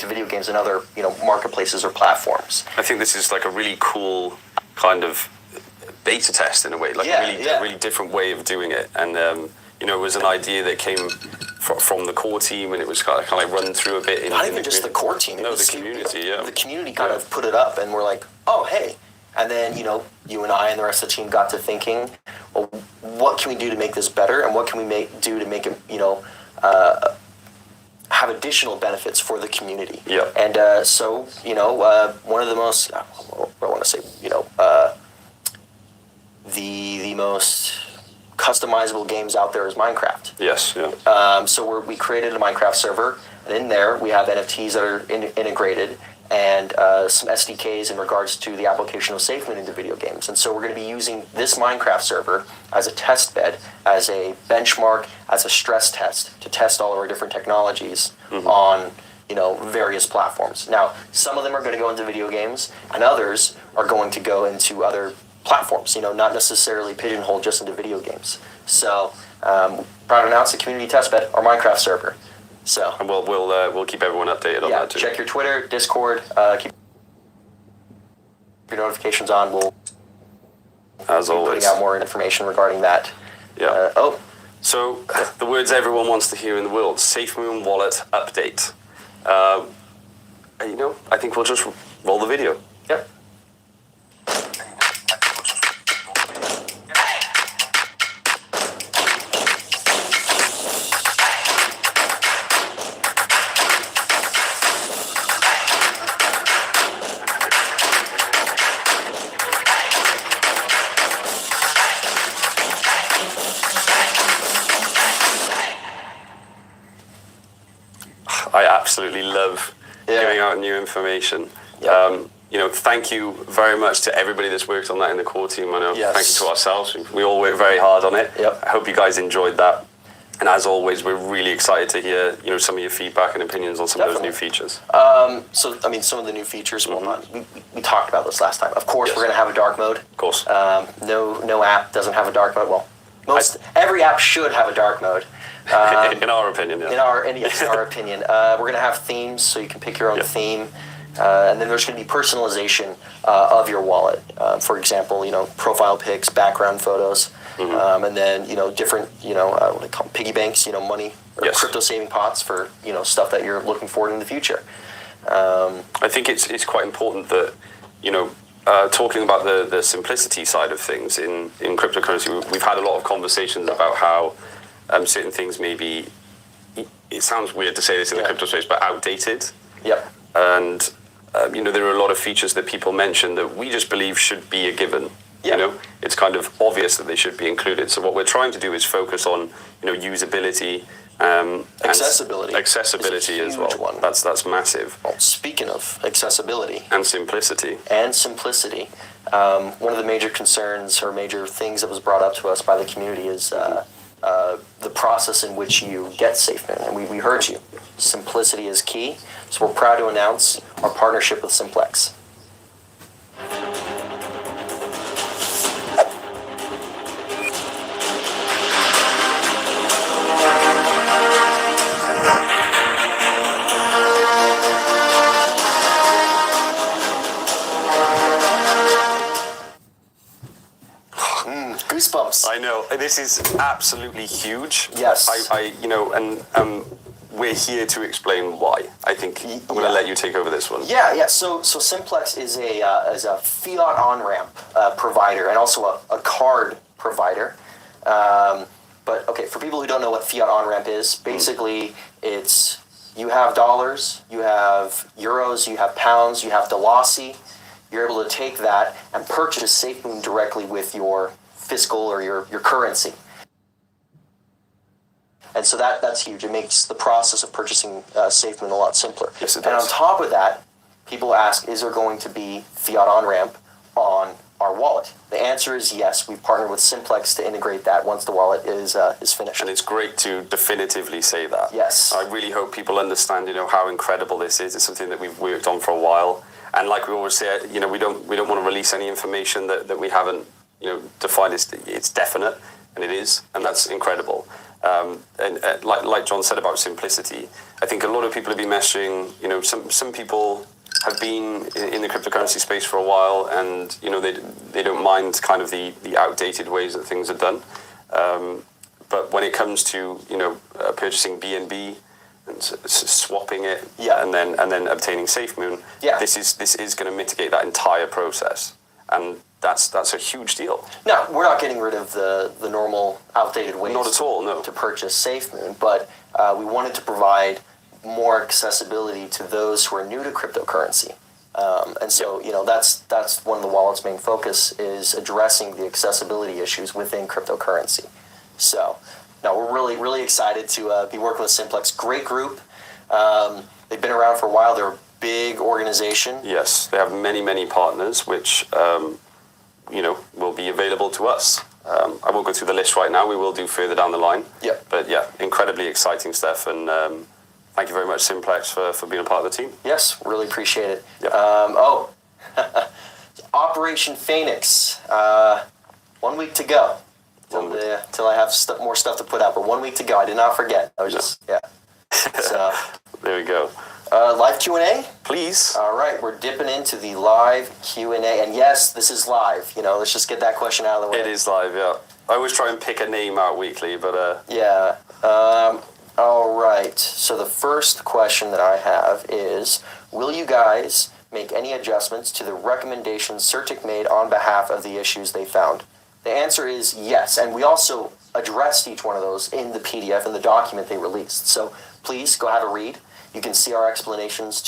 into video games and other, marketplaces or platforms. I think this is like a really cool kind of beta test in a way, like a really different way of doing it. And it was an idea that came from the core team, and it was kind of like run through a bit. Not even just the core team. No, the community. Yeah, the community kind of put it up, and we're like, oh hey. And then, you and I and the rest of the team got to thinking, well, what can we do to make this better, and what can we do to make it, have additional benefits for the community? Yeah. And so, one of the most, I want to say, the most customizable games out there is Minecraft. Yes. Yeah. So we created a Minecraft server, and in there we have NFTs that are integrated, and some SDKs in regards to the application of Safemoon into video games. And so we're going to be using this Minecraft server as a test bed, as a benchmark, as a stress test to test all of our different technologies on various platforms. Now, some of them are going to go into video games, and others are going to go into other platforms, not necessarily pigeonholed just into video games. So, proud to announce the community test bed, our Minecraft server. So, and we'll keep everyone updated on that too. Check your Twitter, Discord, keep your notifications on. We'll as always putting out more information regarding that. Yeah. So the words everyone wants to hear in the world: Safemoon wallet update. I think we'll just roll the video. Yep. I absolutely love giving out new information. Yep. Thank you very much to everybody that's worked on that in the core team. I know. Yes. Thank you to ourselves. We all work very hard on it. Yep. I hope you guys enjoyed that. And as always, we're really excited to hear some of your feedback and opinions on some of those new features. Some of the new features. Well, we talked about this last time. Of course, we're going to have a dark mode. Of course. No app doesn't have a dark mode. Well, every app should have a dark mode. In our opinion, yeah. In our opinion, we're going to have themes, so you can pick your own theme, and then there's going to be personalization of your wallet. For example, profile pics, background photos, and then different what they call piggy banks, money or crypto saving pots for stuff that you're looking forward in the future. I think it's quite important that talking about the simplicity side of things in cryptocurrency, we've had a lot of conversations about how certain things may be, it sounds weird to say this in the crypto space, but outdated. Yep. And, there are a lot of features that people mention that we just believe should be a given. Yep. It's kind of obvious that they should be included. So what we're trying to do is focus on, usability. Accessibility. Accessibility as well. One. That's massive. Well, speaking of accessibility. And simplicity. One of the major concerns or major things that was brought up to us by the community is the process in which you get Safemoon. And we heard you. Simplicity is key. So we're proud to announce our partnership with Simplex. Goosebumps. I know. This is absolutely huge. Yes. We're here to explain why. I think I'm going to let you take over this one. Yeah. So Simplex is a fiat on-ramp provider and also a card provider. But okay, for people who don't know what fiat on-ramp is, basically it's you have dollars, you have euros, you have pounds, you have Dalasi. You're able to take that and purchase Safemoon directly with your fiscal or your currency. And so that's huge. It makes the process of purchasing Safemoon a lot simpler. Yes, it and does. on top of that, people ask, is there going to be fiat on-ramp on our wallet? The answer is yes. We've partnered with Simplex to integrate that once the wallet is finished. And it's great to definitively say that. Yes. I really hope people understand, how incredible this is. It's something that we've worked on for a while. And like we always say, we don't want to release any information that we haven't, defined. It's definite, and it is, and that's incredible. And like John said about simplicity, I think a lot of people have been messaging. Some people have been in the cryptocurrency space for a while, and they don't mind kind of the outdated ways that things are done. But when it comes to purchasing BNB and swapping it, and then obtaining Safemoon, this is going to mitigate that entire process, and that's a huge deal. No, we're not getting rid of the normal outdated ways. Not at all, no. To purchase Safemoon, but we wanted to provide more accessibility to those who are new to cryptocurrency. And so, that's one of the wallet's main focus, is addressing the accessibility issues within cryptocurrency. So, no, we're really, really excited to be working with Simplex. Great group. They've been around for a while. They're a big organization. Yes, they have many, many partners, which, will be available to us. I won't go through the list right now. We will do further down the line. Yep. But yeah, incredibly exciting stuff. And thank you very much, Simplex, for being a part of the team. Yes, really appreciate it. Yep. Operation Phoenix. 1 week to go till I have more stuff to put out. But 1 week to go. I did not forget. I was just So there we go. live Q&A. Please. All right, we're dipping into the live Q&A, and yes, this is live. Let's just get that question out of the way. It is live. Yeah. I always try and pick a name out weekly, but Yeah. All right. So the first question that I have is, will you guys make any adjustments to the recommendations Certic made on behalf of the issues they found? The answer is yes, and we also addressed each one of those in the PDF in the document they released. So please go have a read. You can see our explanations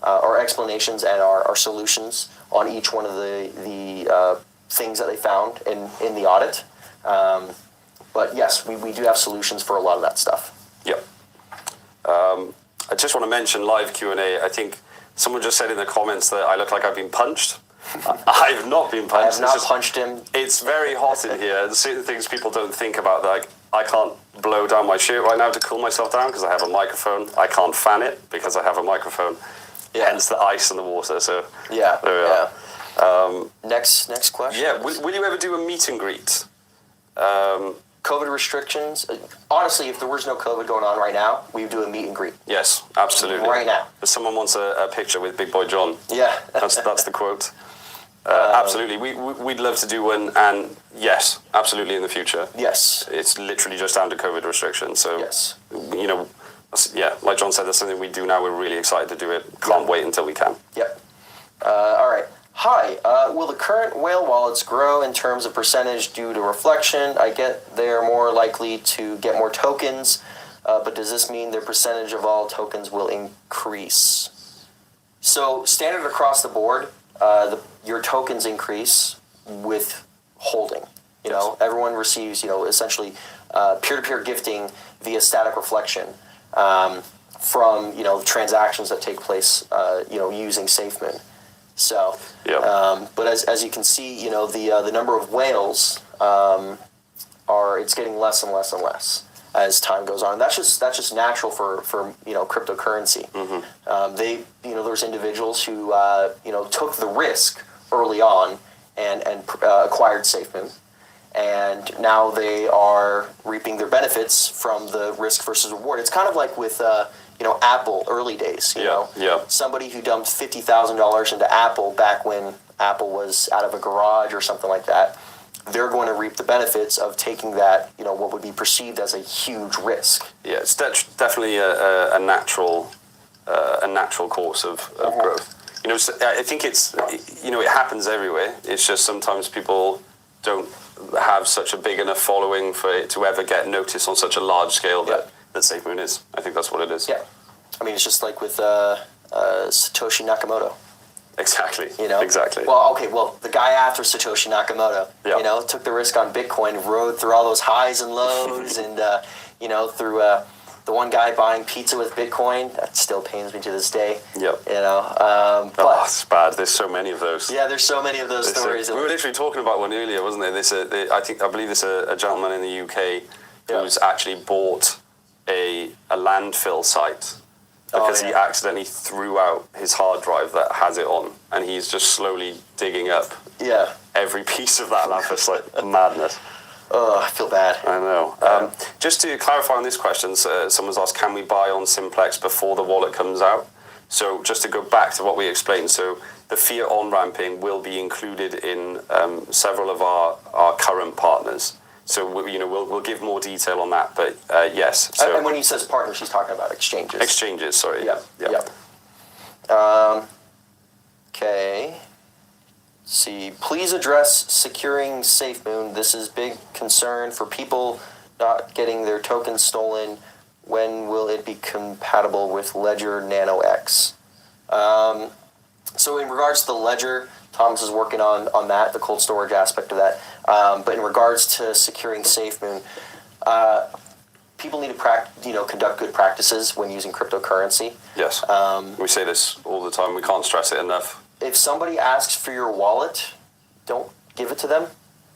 and our solutions on each one of the things that they found in the audit. But yes, we do have solutions for a lot of that stuff. Yep. I just want to mention live Q&A. I think someone just said in the comments that I look like I've been punched. I've not been punched. I have not punched him. It's very hot in here. There's certain things people don't think about. Like, I can't blow down my shirt right now to cool myself down because I have a microphone. I can't fan it because I have a microphone. Yeah. Hence the ice and the water. So yeah. there we are. Next question. Yeah. Will you ever do a meet and greet? COVID restrictions. Honestly, if there was no COVID going on right now, we would do a meet and greet. Yes, absolutely. Right now. If someone wants a picture with Big Boy John. Yeah. That's the quote. Absolutely. We'd love to do one, and yes, absolutely in the future. Yes. It's literally just down to COVID restrictions. So, yes. Like John said, that's something we do now. We're really excited to do it. Can't wait until we can. Yep. All right. Hi. Will the current whale wallets grow in terms of percentage due to reflection? I get they're more likely to get more tokens, but does this mean their percentage of all tokens will increase? So standard across the board, your tokens increase with holding. Everyone receives, essentially peer-to-peer gifting via static reflection from, transactions that take place, using Safemoon. So, but as you can see, the number of whales it's getting less and less and less as time goes on. And that's just natural for cryptocurrency. Mm-hmm. There's individuals who took the risk early on and acquired Safemoon, and now they are reaping their benefits from the risk versus reward. It's kind of like with Apple early days. Somebody who dumped $50,000 into Apple back when Apple was out of a garage or something like that, they're going to reap the benefits of taking that, what would be perceived as a huge risk. Yeah, it's definitely a natural course of growth. I think it happens everywhere. It's just sometimes people don't have such a big enough following for it to ever get noticed on such a large scale that Safemoon is. I think that's what it is. Yeah. I mean, it's just like with Satoshi Nakamoto. Exactly. Exactly. Well, the guy after Satoshi Nakamoto, took the risk on Bitcoin, rode through all those highs and lows, and through the one guy buying pizza with Bitcoin. That still pains me to this day. Yep. But it's bad. There's so many of those. Yeah, there's so many of those stories. We were literally talking about one earlier, wasn't there? I believe there's a gentleman in the UK who's actually bought a landfill site because he accidentally threw out his hard drive that has it on, and he's just slowly digging up every piece of that landfill site. Madness. I feel bad. I know. Just to clarify on this question, someone's asked, can we buy on Simplex before the wallet comes out? So just to go back to what we explained, so the fiat on-ramping will be included in several of our current partners. So we'll give more detail on that, but yes. So and when he says partners, he's talking about exchanges. Exchanges, sorry. Yep. Okay. See, please address securing Safemoon. This is big concern for people not getting their tokens stolen. When will it be compatible with Ledger Nano X? So in regards to the Ledger, Thomas is working on that, the cold storage aspect of that. But in regards to securing Safemoon, people need to conduct good practices when using cryptocurrency. Yes. We say this all the time. We can't stress it enough. If somebody asks for your wallet, don't give it to them.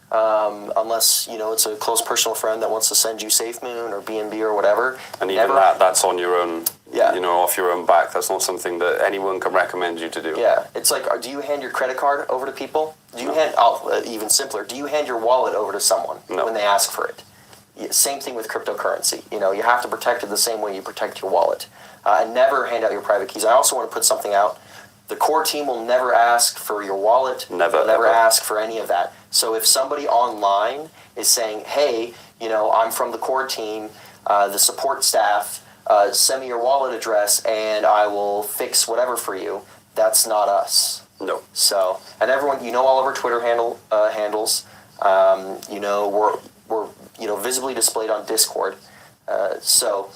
Unless, it's a close personal friend that wants to send you Safemoon or BNB or whatever. And even that's on your own, off your own back. That's not something that anyone can recommend you to do. Yeah, it's like, do you hand your credit card over to people? Do you even simpler, do you hand your wallet over to someone when they ask for it? Same thing with cryptocurrency. You have to protect it the same way you protect your wallet. And never hand out your private keys. I also want to put something out. The core team will never ask for your wallet. Never ask for any of that. So if somebody online is saying, hey, I'm from the core team, the support staff, send me your wallet address and I will fix whatever for you, that's not us. No. So, and everyone, all of our Twitter handles, we're visibly displayed on Discord. So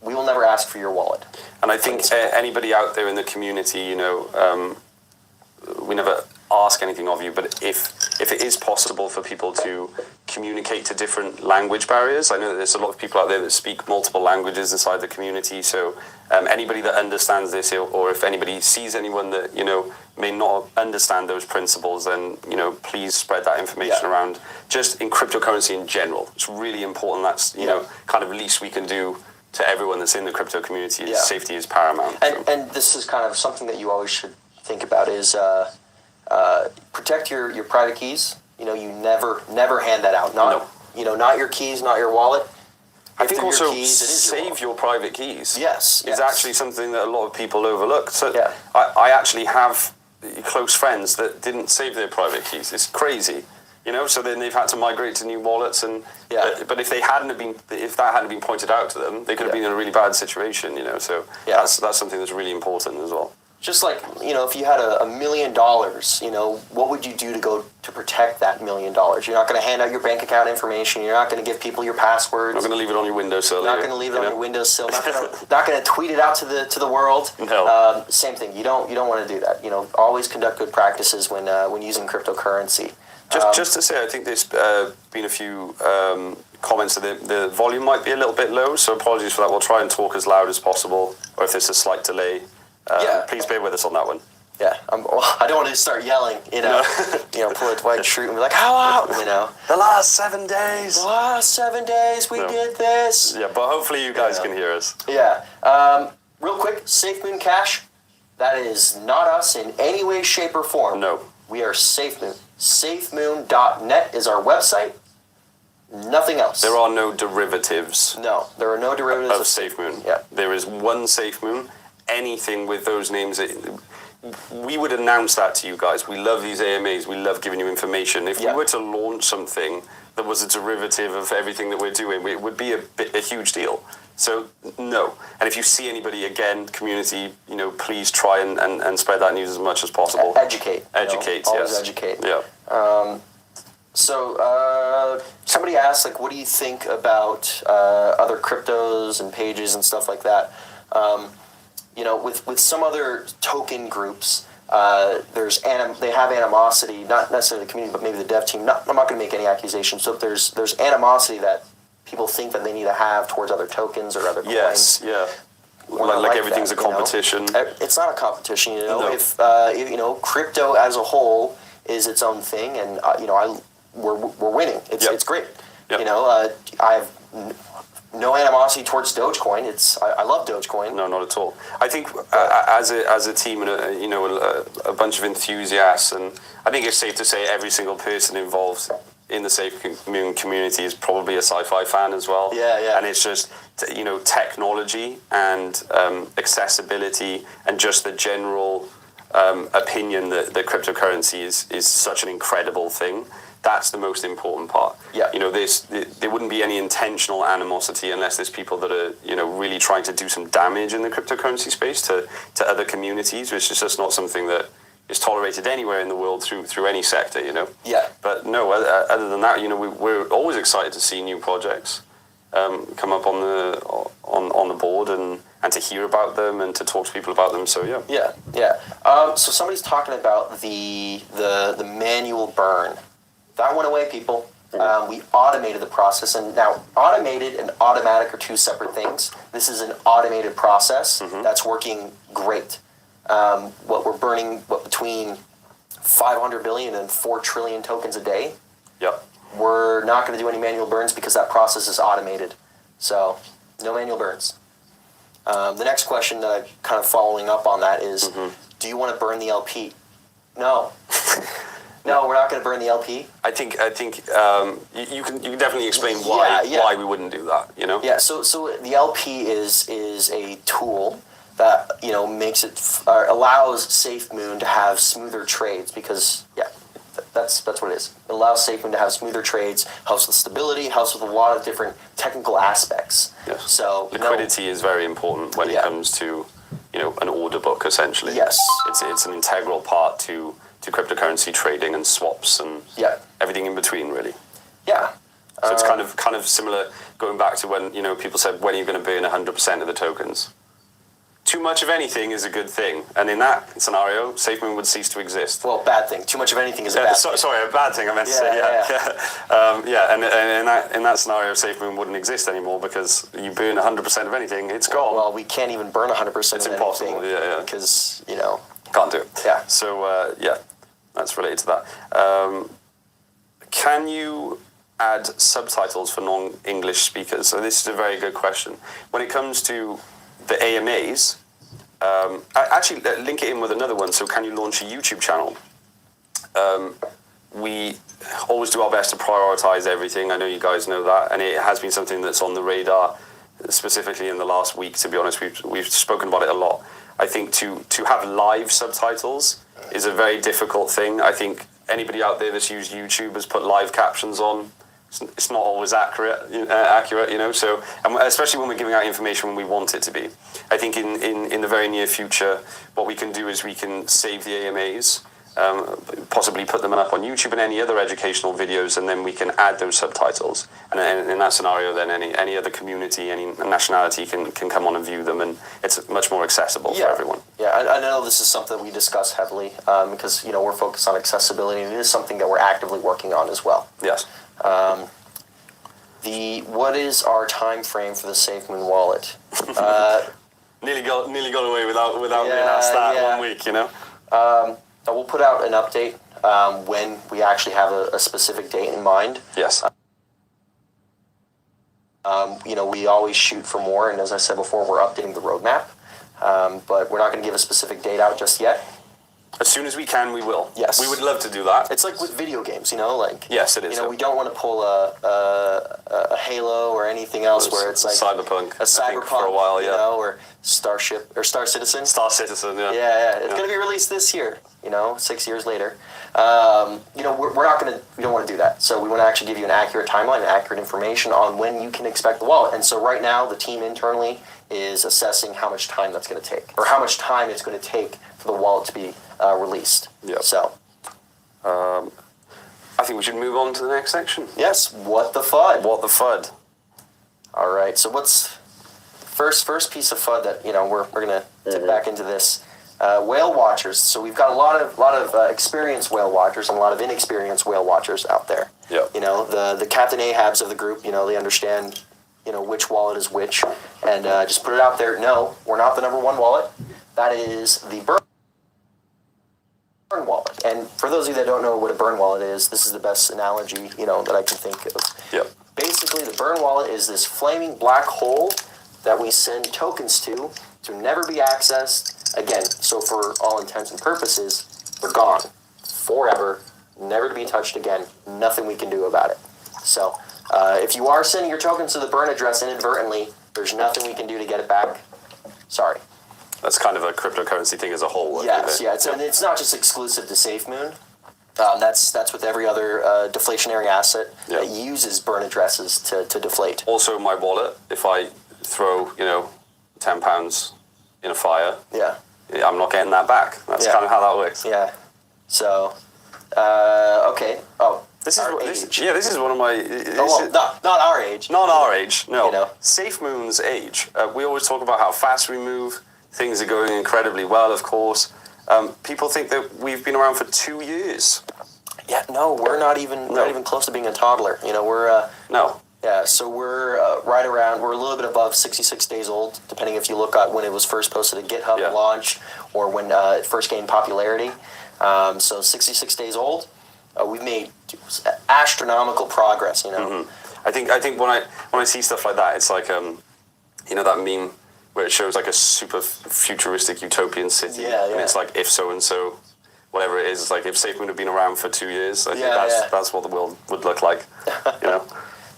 we will never ask for your wallet. And I think anybody out there in the community, we never ask anything of you, but if it is possible for people to communicate to different language barriers, I know that there's a lot of people out there that speak multiple languages inside the community, so anybody that understands this, or if anybody sees anyone that, may not understand those principles, then, please spread that information around, just in cryptocurrency in general. It's really important. That's, kind of least we can do to everyone that's in the crypto community. Safety is paramount. And this is kind of something that you always should think about is protect your private keys. You never hand that out. Not your keys, not your wallet. I think also save your private keys. Yes. Is actually something that a lot of people overlook. So I actually have close friends that didn't save their private keys. It's crazy. So then they've had to migrate to new wallets, and but if that hadn't been pointed out to them, they could have been in a really bad situation. So that's something that's really important as well. Just like if you had $1 million, what would you do to protect that $1 million? You're not going to hand out your bank account information. You're not going to give people your passwords. Not going to leave it on your windowsill. Not going to leave it on your windowsill. Not going to tweet it out to the world. No. Same thing. You don't want to do that. Always conduct good practices when using cryptocurrency. Just to say, I think there's been a few comments that the volume might be a little bit low, so apologies for that. We'll try and talk as loud as possible, or if there's a slight delay, please bear with us on that one. Yeah, I don't want to start yelling, pull a Dwight Schrute and be like, how out, The last 7 days. The last 7 days we did this. Yeah, but hopefully you guys can hear us. Yeah. Real quick, Safemoon Cash, that is not us in any way, shape, or form. No. We are Safemoon. Safemoon.net is our website. Nothing else. There are no derivatives. No, there are no derivatives of Safemoon. Yeah. There is one Safemoon. Anything with those names, we would announce that to you guys. We love these AMAs. We love giving you information. If we were to launch something that was a derivative of everything that we're doing, it would be a huge deal. So, no. And if you see anybody, again, community, please try and spread that news as much as possible. Educate. Always educate. Yeah. So, somebody asked, what do you think about other cryptos and pages and stuff like that? With some other token groups, they have animosity, not necessarily the community, but maybe the dev team. I'm not going to make any accusations. So there's animosity that people think that they need to have towards other tokens or other coins. Yes, yeah. Like everything's a competition. It's not a competition, No. If crypto as a whole is its own thing, and we're winning. It's great. Yep. I have no animosity towards Dogecoin. I love Dogecoin. No, not at all. I think as a team and a bunch of enthusiasts, and I think it's safe to say every single person involved in the Safemoon community is probably a sci-fi fan as well. Yeah. And it's just, technology and accessibility and just the general opinion that cryptocurrency is such an incredible thing. That's the most important part. Yeah. There wouldn't be any intentional animosity unless there's people that are, really trying to do some damage in the cryptocurrency space to other communities, which is just not something that is tolerated anywhere in the world through any sector, Yeah. But no, other than that, we're always excited to see new projects come up on the board and to hear about them and to talk to people about them. So yeah. Yeah. So somebody's talking about the manual burn. That went away, people. We automated the process, and now automated and automatic are two separate things. This is an automated process that's working great. What we're burning, between 500 billion and 4 trillion tokens a day. Yep. We're not going to do any manual burns because that process is automated. So, no manual burns. The next question that I'm kind of following up on that is, do you want to burn the LP? No. No, we're not going to burn the LP. I think you can definitely explain why we wouldn't do that. Yeah. So the LP is a tool that makes it allows Safemoon to have smoother trades because that's what it is. It allows Safemoon to have smoother trades, helps with stability, helps with a lot of different technical aspects. Yes. So liquidity is very important when it comes to an order book essentially. Yes. It's an integral part to cryptocurrency trading and swaps and everything in between really. Yeah. So it's kind of similar going back to when people said, when are you going to burn 100% of the tokens? Too much of anything is a good thing, and in that scenario, Safemoon would cease to exist. Well, bad thing. Too much of anything is a bad thing. Sorry, a bad thing. I meant to say. And in that scenario, Safemoon wouldn't exist anymore because you burn 100% of anything, it's gone. Well, we can't even burn 100% of anything. It's impossible. Yeah. Because can't do it. Yeah. So that's related to that. Can you add subtitles for non-English speakers? So this is a very good question. When it comes to the AMAs, actually link it in with another one. So can you launch a YouTube channel? We always do our best to prioritize everything. I know you guys know that, and it has been something that's on the radar, specifically in the last week. To be honest, we've spoken about it a lot. I think to have live subtitles is a very difficult thing. I think anybody out there that's used YouTube has put live captions on. It's not always accurate, So, and especially when we're giving out information when we want it to be. I think in the very near future, what we can do is we can save the AMAs, possibly put them up on YouTube and any other educational videos, and then we can add those subtitles. And in that scenario, then any other community, any nationality can come on and view them, and it's much more accessible for everyone. Yeah, I know this is something that we discuss heavily because we're focused on accessibility, and it is something that we're actively working on as well. Yes. What is our time frame for the Safemoon wallet? Nearly got away without being asked that 1 week, We'll put out an update when we actually have a specific date in mind. Yes. We always shoot for more, and as I said before, we're updating the roadmap, but we're not going to give a specific date out just yet. As soon as we can, we will. Yes. We would love to do that. It's like with video games, Yes, it is. We don't want to pull a Halo or anything else where it's like Cyberpunk. A Cyberpunk for a while, or Starship or Star Citizen. Star Citizen, yeah. Yeah. It's going to be released this year. 6 years later. We don't want to do that. So we want to actually give you an accurate timeline, and accurate information on when you can expect the wallet. And so right now, the team internally is assessing how much time that's going to take, or how much time it's going to take for the wallet to be released. Yep. So, I think we should move on to the next section. Yes. What the FUD? What the FUD? All right. So what's first piece of FUD that we're going to dip back into this? Whale watchers. So we've got a lot of experienced whale watchers and a lot of inexperienced whale watchers out there. Yeah. The Captain Ahabs of the group. They understand which wallet is which, and just put it out there. No, we're not the number one wallet. That is the burn wallet. And for those of you that don't know what a burn wallet is, this is the best analogy that I can think of. Yep. Basically, the burn wallet is this flaming black hole that we send tokens to never be accessed again. So for all intents and purposes, they're gone forever, never to be touched again. Nothing we can do about it. So, if you are sending your tokens to the burn address inadvertently, there's nothing we can do to get it back. Sorry. That's kind of a cryptocurrency thing as a whole. Yes, yeah. And it's not just exclusive to Safemoon. That's with every other deflationary asset that uses burn addresses to deflate. Also, my wallet, if I throw, £10 in a fire, I'm not getting that back. That's kind of how that works. Yeah. So, okay. Oh, this is one of my. Not our age. Not our age. No. Safemoon's age. We always talk about how fast we move. Things are going incredibly well, of course. People think that we've been around for 2 years. Yeah, no, we're not even close to being a toddler. We're no. Yeah, so we're right around. We're a little bit above 66 days old, depending if you look at when it was first posted to GitHub launch or when it first gained popularity. So 66 days old. We've made astronomical progress. Mm-hmm. I think when I see stuff like that, it's like that meme where it shows like a super futuristic utopian city, and it's like if so and so, whatever it is. It's like if Safemoon had been around for 2 years, I think that's what the world would look like.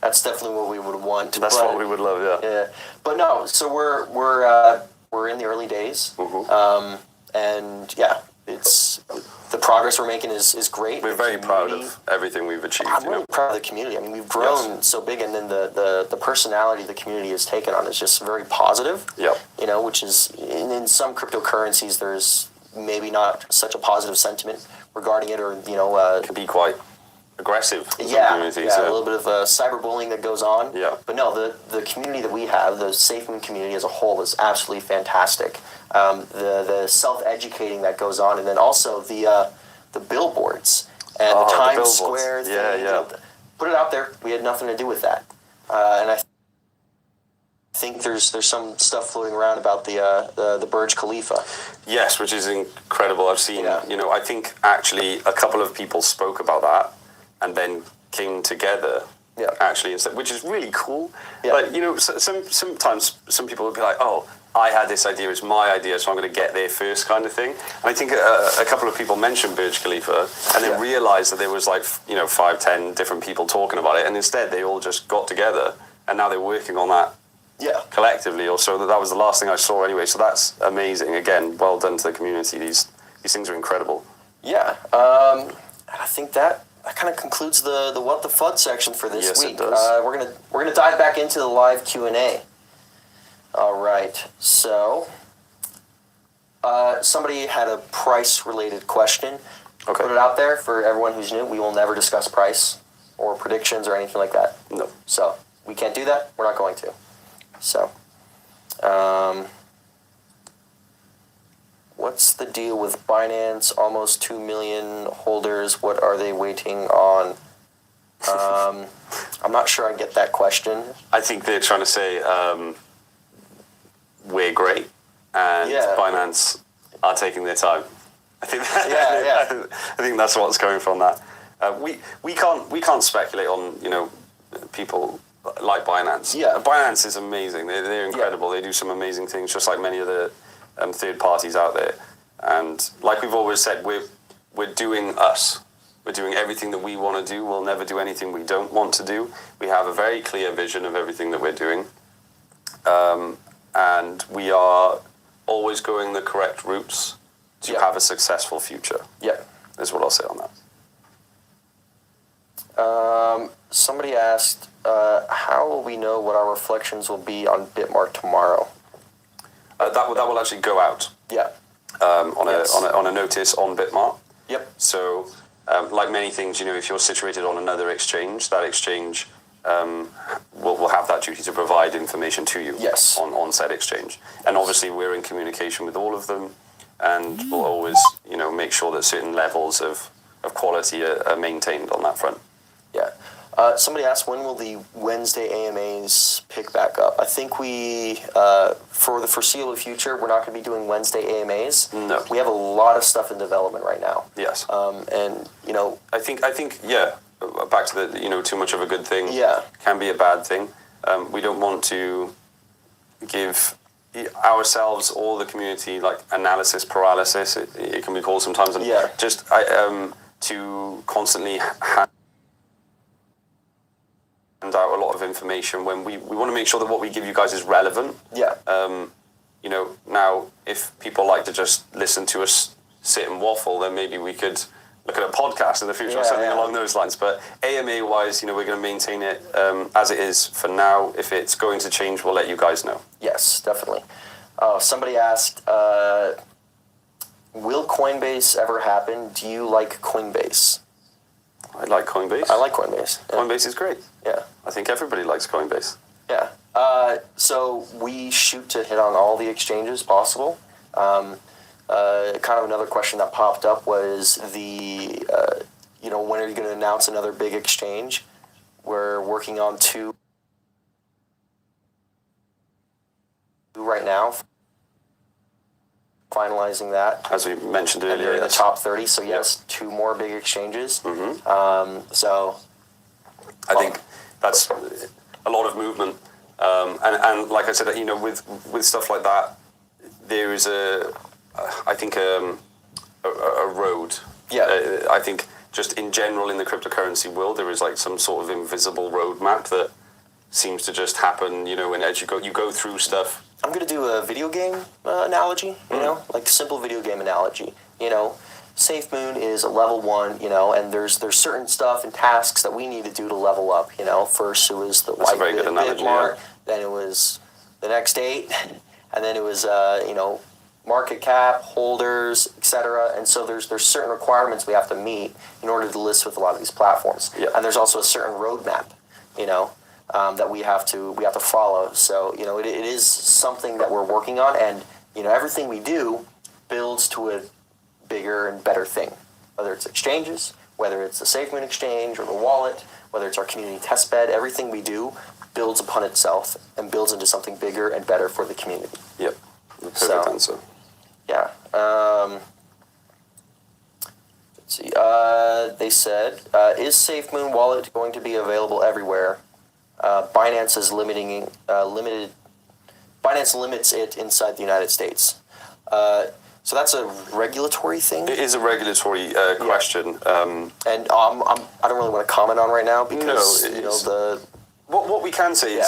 That's definitely what we would want. That's what we would love, yeah. But no, so we're in the early days, and it's the progress we're making is great. We're very proud of everything we've achieved. I'm really proud of the community. I mean, we've grown so big, and then the personality the community has taken on is just very positive. Yep. Which is in some cryptocurrencies there's maybe not such a positive sentiment regarding it, or it can be quite aggressive. A little bit of cyberbullying that goes on. Yeah. But no, the community that we have, the Safemoon community as a whole, is absolutely fantastic. The self-educating that goes on, and then also the billboards and the Times Square thing. Put it out there. We had nothing to do with that, and I think there's some stuff floating around about the Burj Khalifa. Yes, which is incredible. I've seen. I think actually a couple of people spoke about that, and then came together. Actually, instead, which is really cool. Yeah. Like sometimes some people would be like, "Oh, I had this idea; it's my idea, so I'm going to get there first," kind of thing. And I think a couple of people mentioned Burj Khalifa, and then realized that there was 5-10 different people talking about it, and instead they all just got together, and now they're working on that. Collectively, or so that was the last thing I saw anyway. So that's amazing. Again, well done to the community. These things are incredible. Yeah, and I think that kind of concludes the What the FUD section for this week. Yes, it does. We're gonna dive back into the live Q&A. All right. So, somebody had a price-related question. Okay. Put it out there for everyone who's new. We will never discuss price or predictions or anything like that. No. So we can't do that. We're not going to. So, what's the deal with Binance? Almost 2 million holders. What are they waiting on? I'm not sure I get that question. I think they're trying to say we're great, and Binance are taking their time. I think I think that's what's coming from that. We can't speculate on people like Binance. Binance is amazing. They're incredible. They do some amazing things, just like many of the third parties out there. And like we've always said, we're doing us. We're doing everything that we want to do. We'll never do anything we don't want to do. We have a very clear vision of everything that we're doing. And we are always going the correct routes to have a successful future. Is what I'll say on that. Somebody asked, how will we know what our reflections will be on Bitmart tomorrow? That will actually go out. On a notice on Bitmart. So, like many things, if you're situated on another exchange, that exchange will have that duty to provide information to you on said exchange. And obviously we're in communication with all of them, and we'll always make sure that certain levels of quality are maintained on that front. Somebody asked, when will the Wednesday AMAs pick back up? I think we, for the foreseeable future, we're not going to be doing Wednesday AMAs. No. We have a lot of stuff in development right now. Yes. And, I think, back to the, too much of a good thing can be a bad thing. We don't want to give ourselves or the community analysis paralysis. It can be called sometimes. And to constantly hand out a lot of information when we want to make sure that what we give you guys is relevant. Yeah. Now, if people like to just listen to us sit and waffle, then maybe we could look at a podcast in the future or something along those lines. But AMA-wise, we're going to maintain it as it is for now. If it's going to change, we'll let you guys know. Yes, definitely. Somebody asked, will Coinbase ever happen? Do you like Coinbase? I like Coinbase. I like Coinbase. Yeah. Coinbase is great. Yeah. I think everybody likes Coinbase. Yeah. So we shoot to hit on all the exchanges possible. Kind of another question that popped up was when are you going to announce another big exchange? We're working on 2 right now, finalizing that. As we mentioned And earlier, they're in the top 30, so yes, 2 more big exchanges. So I think that's a lot of movement. And like I said, with stuff like that, there is I think a road. Yeah. I think just in general in the cryptocurrency world, there is like some sort of invisible roadmap that seems to just happen. And as you go through stuff. I'm going to do a video game analogy, like simple video game analogy. Safemoon is a level 1, and there's certain stuff and tasks that we need to do to level up. First it was the That's white a very good analogy, mark, then it was the next 8, and then it was market cap, holders, etc. And so there's certain requirements we have to meet in order to list with a lot of these platforms. Yeah. And there's also a certain roadmap, that we have to follow. So it is something that we're working on, and everything we do builds to a bigger and better thing. Whether it's exchanges, whether it's the Safemoon exchange or the wallet, whether it's our community testbed, everything we do builds upon itself and builds into something bigger and better for the community. Yep. Perfect answer. Yeah. Let's see. They said, is Safemoon wallet going to be available everywhere? Binance is Binance limits it inside the United States. So that's a regulatory thing. It is a regulatory question. And I don't really want to comment on right now because what we can say is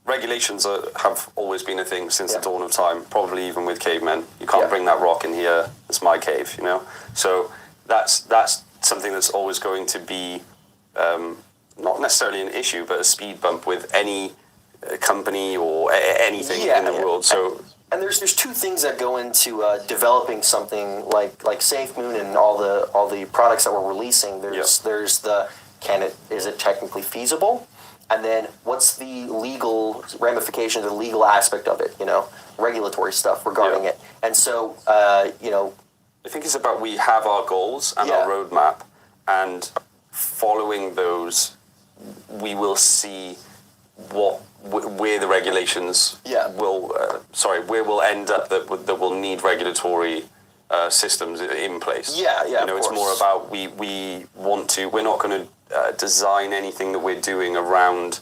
regulations have always been a thing since the dawn of time. Probably even with cavemen, you can't bring that rock in here. It's my cave, So that's something that's always going to be not necessarily an issue, but a speed bump with any company or anything in the world. So. And there's 2 things that go into developing something like Safemoon and all the products that we're releasing. There's the is it technically feasible, and then what's the legal ramifications, the legal aspect of it, regulatory stuff regarding it. And so I think it's about we have our goals and our roadmap, and following those, we will see where the regulations will where we'll end up that will need regulatory systems in place. It's more about we're not going to design anything that we're doing around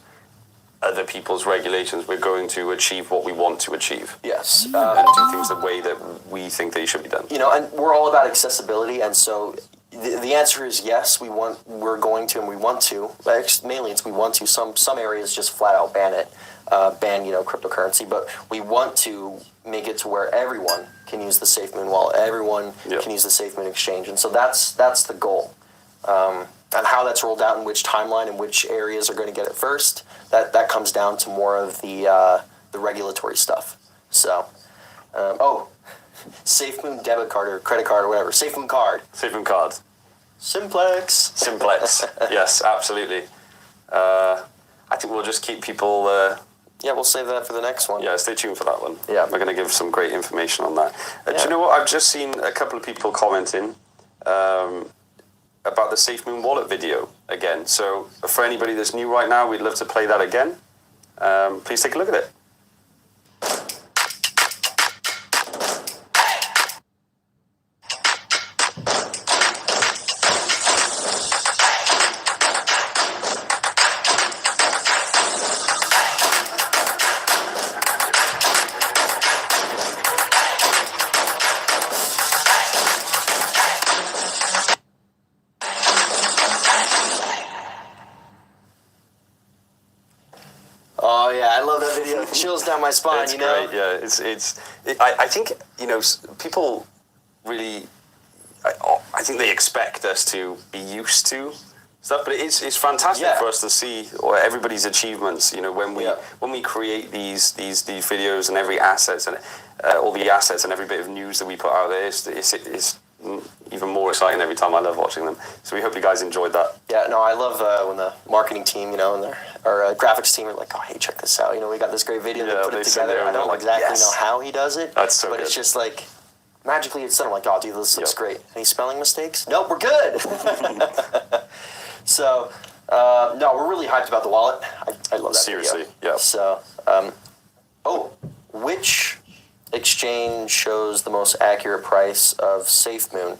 other people's regulations. We're going to achieve what we want to achieve. Yes. And do things the way that we think they should be done. And we're all about accessibility, and so the answer is yes. We're going to, and we want to. Mainly, it's we want to. Some areas just flat out ban it, cryptocurrency. But we want to make it to where everyone can use the Safemoon wallet. Everyone can use the Safemoon exchange, and so that's the goal. And how that's rolled out, in which timeline, and which areas are going to get it first, that comes down to more of the regulatory stuff. So, Safemoon debit card or credit card or whatever. Safemoon card. Safemoon card. Simplex. Yes, absolutely. I think we'll just keep people. We'll save that for the next one. Yeah, stay tuned for that one. Yeah, we're going to give some great information on that. Do you know what? I've just seen a couple of people commenting about the Safemoon wallet video again. So for anybody that's new right now, we'd love to play that again. Please take a look at it. chills down my spine. It's you know, great. Yeah, I think people really. I think they expect us to be used to stuff, but it's fantastic for us to see everybody's achievements. You know, when we create these videos and every assets and all the assets and every bit of news that we put out there, it's even more exciting every time. I love watching them. So we hope you guys enjoyed that. Yeah, no, I love when the marketing team, and our graphics team are like, oh, hey, check this out. We got this great video. Yeah, They put it they sit together. there I and don't they're like, exactly yes. know how he does it. That's so but good. It's just like magically it's done. I'm like, oh, dude, this looks great. Any spelling mistakes? Nope, we're good. So, no, we're really hyped about the wallet. I love that. Seriously, video. yeah. So, which exchange shows the most accurate price of Safemoon?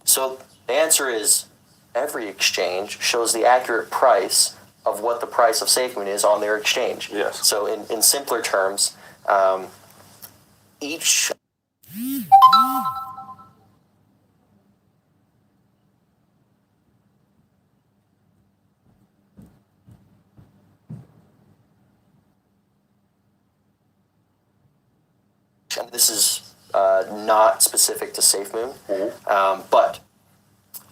So the answer is every exchange shows the accurate price of what the price of Safemoon is on their exchange. Yes. So in simpler terms, each and this is not specific to Safemoon, but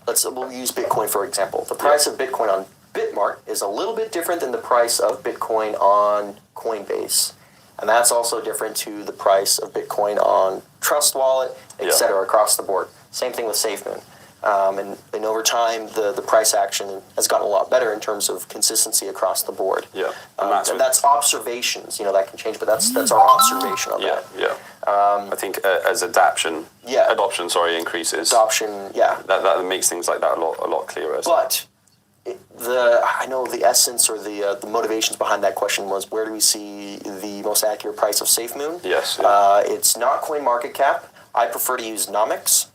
we'll use Bitcoin for example. The price of Bitcoin on Bitmart is a little bit different than the price of Bitcoin on Coinbase, and that's also different to the price of Bitcoin on Trust Wallet, etc. across the board. Same thing with Safemoon. And over time, the price action has gotten a lot better in terms of consistency across the board. Yeah, and that's observations. That can change, but that's our observation of that. Yeah. I think as adoption increases, that makes things like that a lot clearer. But I know the essence or the motivations behind that question was, where do we see the most accurate price of Safemoon? Yes. Yeah. It's not CoinMarketCap. I prefer to use Nomics.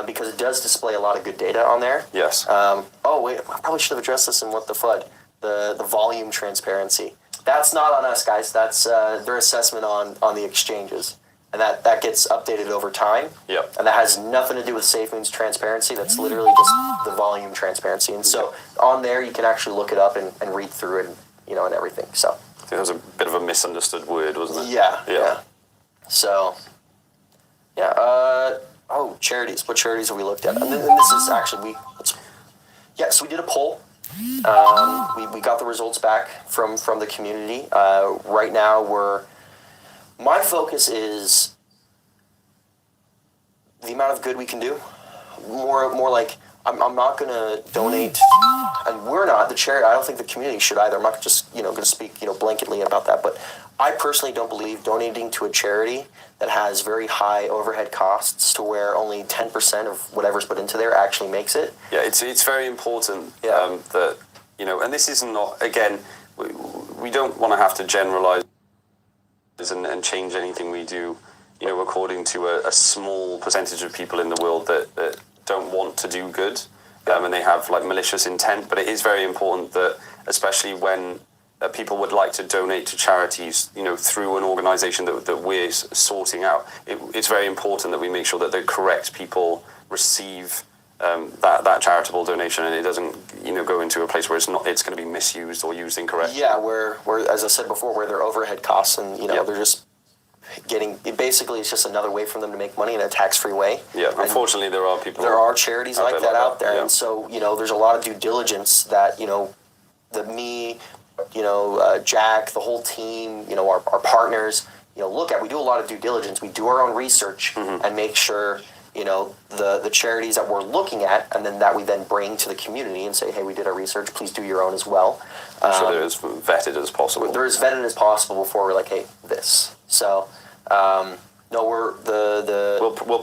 Because it does display a lot of good data on there. Yes. I probably should have addressed this in What the FUD, the volume transparency. That's not on us, guys. That's their assessment on the exchanges. And that gets updated over time. Yep. And that has nothing to do with SafeMoon's transparency. That's literally just the volume transparency. And so on there, you can actually look it up and read through it, and everything. So I think that was a bit of a misunderstood word, wasn't it? Yeah. So, charities. What charities have we looked at? And then this is actually so we did a poll. We got the results back from the community. Right now my focus is the amount of good we can do. More like I'm not going to donate, and we're not the charity. I don't think the community should either. I'm not just going to speak blanketly about that, but I personally don't believe donating to a charity that has very high overhead costs to where only 10% of whatever's put into there actually makes it. Yeah, it's very important that and this is not, again, we don't want to have to generalize and change anything we do, according to a small percentage of people in the world that don't want to do good, and they have malicious intent. But it is very important that, especially when people would like to donate to charities, through an organisation that we're sorting out, it's very important that we make sure that the correct people receive that charitable donation, and it doesn't go into a place where it's going to be misused or used incorrectly. Yeah, where as I said before, where their overhead costs and they're just getting, basically it's just another way for them to make money in a tax-free way. Yeah, and unfortunately there are charities like that out there, and so there's a lot of due diligence that me, Jack, the whole team, our partners, look at. We do a lot of due diligence. We do our own research and make sure the charities that we're looking at, and then that we then bring to the community and say, hey, we did our research, please do your own as well. So they're as vetted as possible. They're as vetted as possible before we're like, hey, this. So, We'll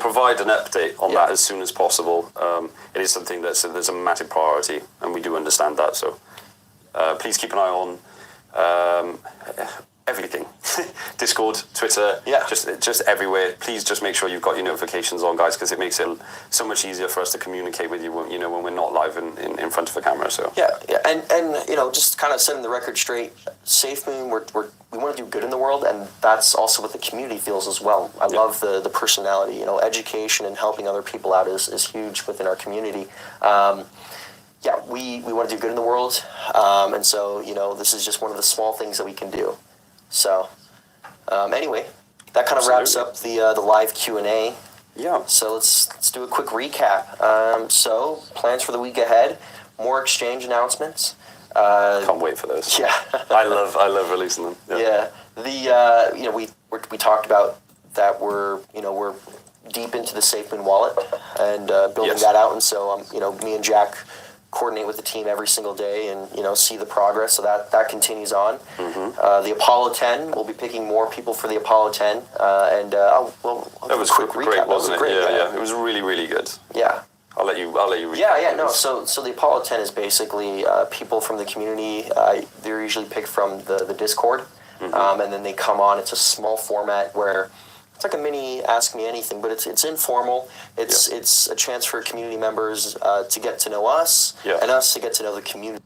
provide an update on that as soon as possible. It is something there's a massive priority, and we do understand that. So please keep an eye on everything. Discord, Twitter, just everywhere. Please just make sure you've got your notifications on, guys, because it makes it so much easier for us to communicate with you when we're not live in front of a camera. So and just kind of setting the record straight, Safemoon, we want to do good in the world, and that's also what the community feels as well. I love the personality. Education and helping other people out is huge within our community. We want to do good in the world, and so this is just one of the small things that we can do. So, Anyway, that kind of wraps up the live Q&A. Yeah. So let's do a quick recap. So plans for the week ahead, more exchange announcements. Can't wait for those. Yeah. I love releasing them. Yeah. We talked about that we're deep into the Safemoon wallet and building that out, and so me and Jack coordinate with the team every single day and see the progress. So that continues on. The Apollo 10, we'll be picking more people for the Apollo 10, and that was quick great, recap. wasn't it? Great, yeah. It was really, really good. Yeah. I'll let you recap. Yeah. No. So the Apollo 10 is basically people from the community. They're usually picked from the Discord, and then they come on. It's a small format where it's like a mini Ask Me Anything, but it's informal. It's a chance for community members to get to know us, and us to get to know the community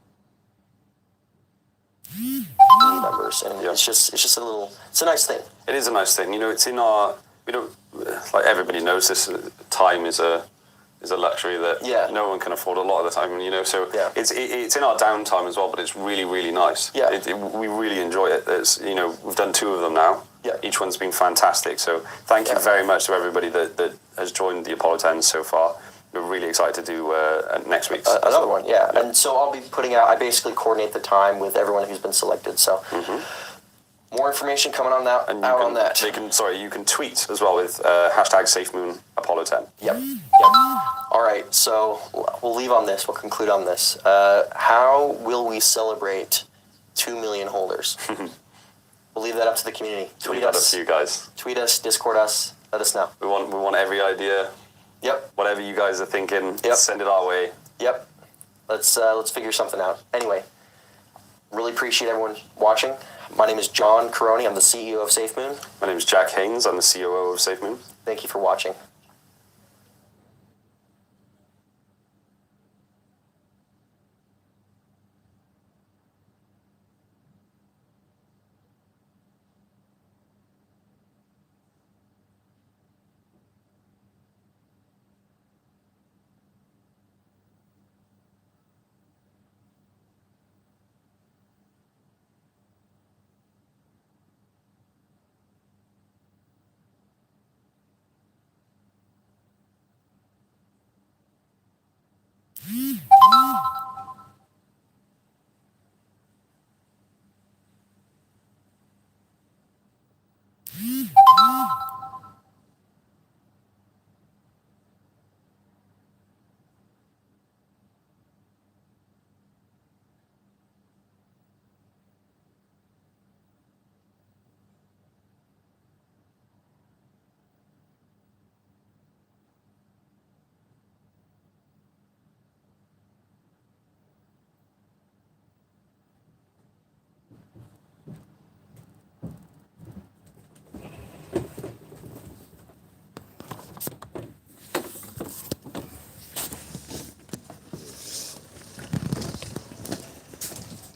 members, and it's just it's a nice thing. It is a nice thing. It's in our like everybody knows this. Time is a luxury that no one can afford a lot of the time, So it's in our downtime as well, but it's really, really nice. Yeah, we really enjoy it. We've done 2 of them now. Yeah, each one's been fantastic. So thank you very much to everybody that has joined the Apollo 10 so far. We're really excited to do next week's another one. Yeah, and so I'll be putting out. I basically coordinate the time with everyone who's been selected. So. More information coming on that. And on that. You can tweet as well with hashtag Safemoon Apollo 10. Yep. All right, so we'll leave on this. We'll conclude on this. How will we celebrate 2 million holders? We'll leave that up to the community. Tweet us. That up to you guys. Tweet us, Discord us. Let us know. We want every idea. Yep. Whatever you guys are thinking, send it our way. Yep. Let's figure something out. Anyway, really appreciate everyone watching. My name is John Caroni. I'm the CEO of Safemoon. My name is Jack Haynes. I'm the COO of Safemoon. Thank you for watching.